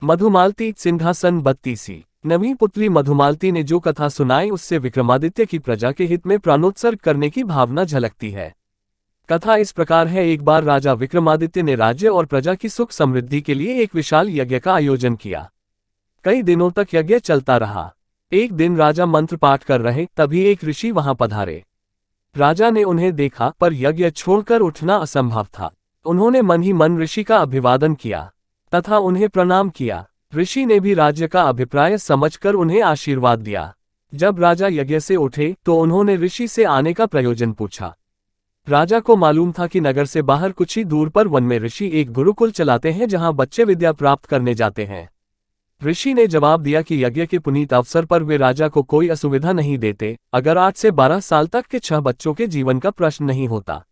मधुमालती सिंहासन 32। नवी पुत्री मधुमालती ने जो कथा सुनाई उससे विक्रमादित्य की प्रजा के हित में प्राणोत्सर्ग करने की भावना झलकती है। कथा इस प्रकार है। एक बार राजा विक्रमादित्य ने राज्य और प्रजा की सुख समृद्धि के लिए एक विशाल यज्ञ का आयोजन किया। कई दिनों तक यज्ञ चलता रहा। एक दिन राजा मंत्र पाठ कर रहे तभी एक ऋषि वहां पधारे। राजा ने उन्हें देखा पर यज्ञ छोड़कर उठना असंभव था। उन्होंने मन ही मन ऋषि का अभिवादन किया तथा उन्हें प्रणाम किया। ऋषि ने भी राज्य का अभिप्राय समझकर उन्हें आशीर्वाद दिया। जब राजा यज्ञ से उठे तो उन्होंने ऋषि से आने का प्रयोजन पूछा। राजा को मालूम था कि नगर से बाहर कुछ ही दूर पर वन में ऋषि एक गुरुकुल चलाते हैं जहां बच्चे विद्या प्राप्त करने जाते हैं। ऋषि ने जवाब दिया कि यज्ञ के पुनीत अवसर पर वे राजा को कोई असुविधा नहीं देते अगर 8 से 12 साल तक के 6 बच्चों के जीवन का प्रश्न नहीं होता।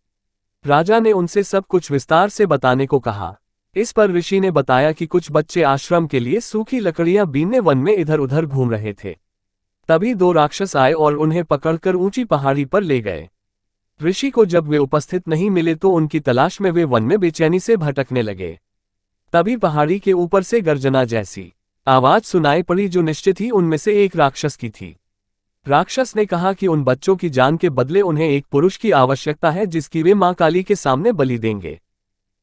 राजा ने उनसे सब कुछ विस्तार से बताने को कहा। इस पर ऋषि ने बताया कि कुछ बच्चे आश्रम के लिए सूखी लकड़ियां बीनने वन में इधर उधर घूम रहे थे। तभी 2 राक्षस आए और उन्हें पकड़कर ऊंची पहाड़ी पर ले गए। ऋषि को जब वे उपस्थित नहीं मिले तो उनकी तलाश में वे वन में बेचैनी से भटकने लगे। तभी पहाड़ी के ऊपर से गर्जना जैसी आवाज सुनाई पड़ी जो निश्चित ही उनमें से एक राक्षस की थी। राक्षस ने कहा कि उन बच्चों की जान के बदले उन्हें एक पुरुष की आवश्यकता है जिसकी वे मां काली के सामने बलि देंगे।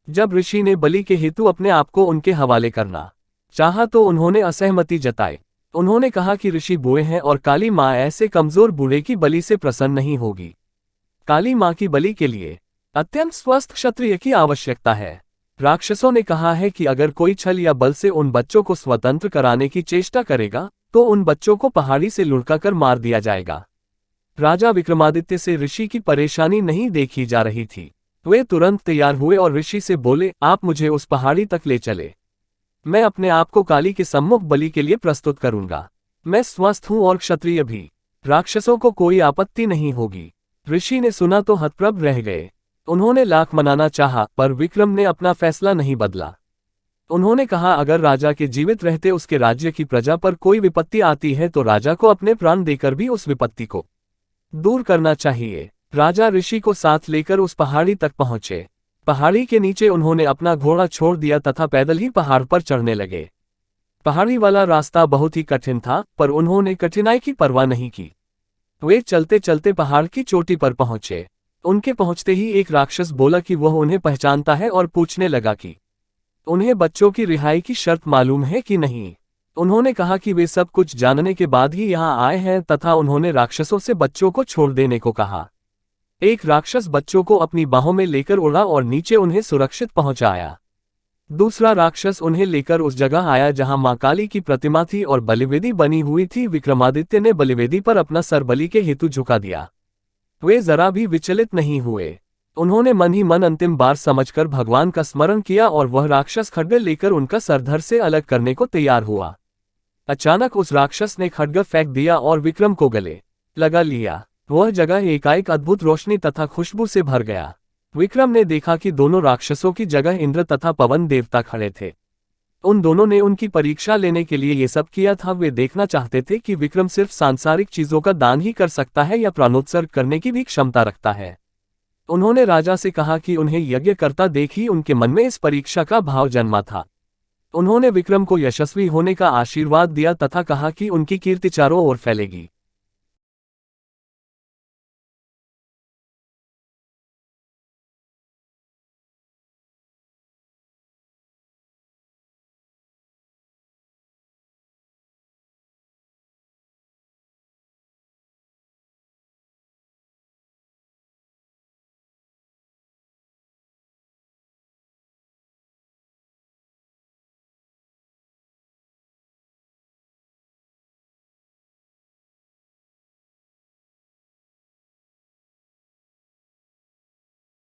जब ऋषि ने बलि के हेतु अपने आप को उनके हवाले करना चाहा तो उन्होंने असहमति जताई। उन्होंने कहा कि ऋषि बूढ़े हैं और काली मां ऐसे कमजोर बूढ़े की बलि से प्रसन्न नहीं होगी। काली मां की बलि के लिए अत्यंत स्वस्थ क्षत्रिय की आवश्यकता है। राक्षसों ने कहा है कि अगर कोई छल या बल से उन बच्चों को स्वतंत्र कराने की चेष्टा करेगा तो उन बच्चों को पहाड़ी से लुढ़काकर मार दिया जाएगा। राजा विक्रमादित्य से ऋषि की परेशानी नहीं देखी जा रही थी। वे तुरंत तैयार हुए और ऋषि से बोले, आप मुझे उस पहाड़ी तक ले चले। मैं अपने आप को काली के सम्मुख बलि के लिए प्रस्तुत करूंगा। मैं स्वस्थ हूं और क्षत्रिय भी। राक्षसों को कोई आपत्ति नहीं होगी। ऋषि ने सुना तो हतप्रभ रह गए। उन्होंने लाख मनाना चाहा पर विक्रम ने अपना फैसला नहीं बदला। उन्होंने कहा, अगर राजा के जीवित रहते उसके राज्य की प्रजा पर कोई विपत्ति आती है तो राजा को अपने प्राण देकर भी उस विपत्ति को दूर करना चाहिए। राजा ऋषि को साथ लेकर उस पहाड़ी तक पहुंचे। पहाड़ी के नीचे उन्होंने अपना घोड़ा छोड़ दिया तथा पैदल ही पहाड़ पर चढ़ने लगे। पहाड़ी वाला रास्ता बहुत ही कठिन था पर उन्होंने कठिनाई की परवाह नहीं की। वे चलते चलते पहाड़ की चोटी पर पहुंचे। उनके पहुंचते ही एक राक्षस बोला कि वह उन्हें पहचानता है और पूछने लगा कि उन्हें बच्चों की रिहाई की शर्त मालूम है कि नहीं। उन्होंने कहा कि वे सब कुछ जानने के बाद ही यहाँ आए हैं तथा उन्होंने राक्षसों से बच्चों को छोड़ देने को कहा। एक राक्षस बच्चों को अपनी बाहों में लेकर उड़ा और नीचे उन्हें सुरक्षित पहुंचाया। दूसरा राक्षस उन्हें लेकर उस जगह आया जहां मां काली की प्रतिमा थी और बलिवेदी बनी हुई थी। विक्रमादित्य ने बलिवेदी पर अपना सर बलि के हेतु झुका दिया। वे जरा भी विचलित नहीं हुए। उन्होंने मन ही मन अंतिम बार समझकर भगवान का स्मरण किया और वह राक्षस खड्ग लेकर उनका सरधर से अलग करने को तैयार हुआ। अचानक उस राक्षस ने खड्ग फेंक दिया और विक्रम को गले लगा लिया। वह जगह एकाएक अद्भुत रोशनी तथा खुशबू से भर गया। विक्रम ने देखा कि दोनों राक्षसों की जगह इंद्र तथा पवन देवता खड़े थे। उन दोनों ने उनकी परीक्षा लेने के लिए ये सब किया था। वे देखना चाहते थे कि विक्रम सिर्फ सांसारिक चीजों का दान ही कर सकता है या प्राणोत्सर्ग करने की भी क्षमता रखता है। उन्होंने राजा से कहा कि उन्हें यज्ञ करता देख ही उनके मन में इस परीक्षा का भाव जन्मा था। उन्होंने विक्रम को यशस्वी होने का आशीर्वाद दिया तथा कहा कि उनकी कीर्ति चारों ओर फैलेगी।